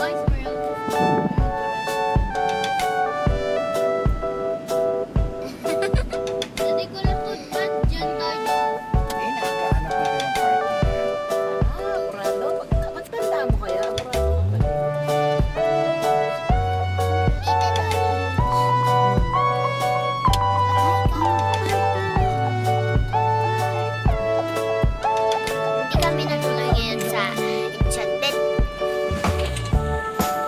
Dati ko na to, ba't dyan tayo? Eh, nagkahanap na rin ang parking. Apurado. Ba't tanda mo kaya? Apurado ka pala. Hindi kami natuloy ngayon sa Enchanted.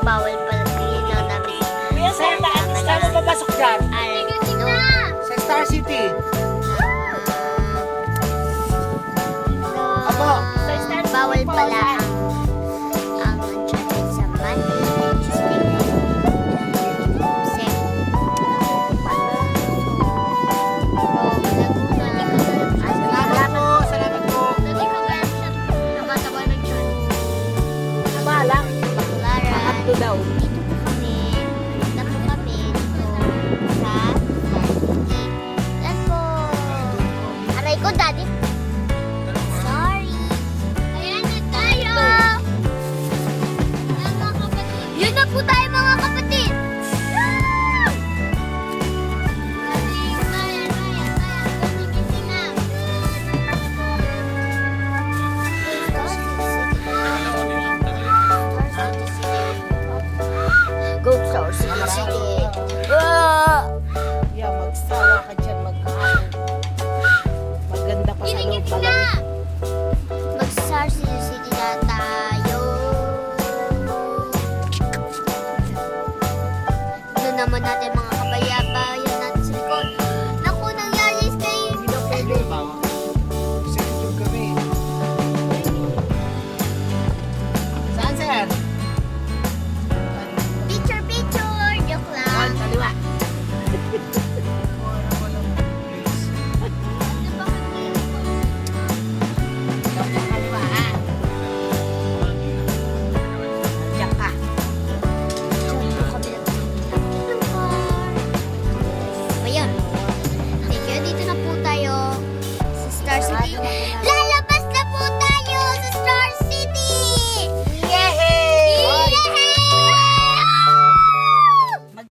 Bawal pala tingin lang namin. Kuya, saan mo papasok dyan? Sa Star City. Apo. Bawal pala ang Enchanted sa Monday, Tuesday, Wednesday. Salamat po. Salamat po. Balang. Akto daw. Dito po kami dito sa Let's go! Aray ko, daddy. Sorry. Ayan na tayo! Mga kapatid. Yun na po tayo, mga kapatid! Go Star City! Yeah, magsawa ka dyan mag-aaral. Maganda pa sa loob. Ginigit na! Mag-Star City na tayo. Ano naman natin mga kabayabayan natin sa likod. Naku, nangyari kayo. Hindi na pwede. Second kami. Saan, sir? Picture, picture! Joke lang. Kaliwa. Ano ba kami? Kaliwa, ha? Diyan ka. Diyan po kami Ayun. Thank you. Dito na po tayo sa Star City.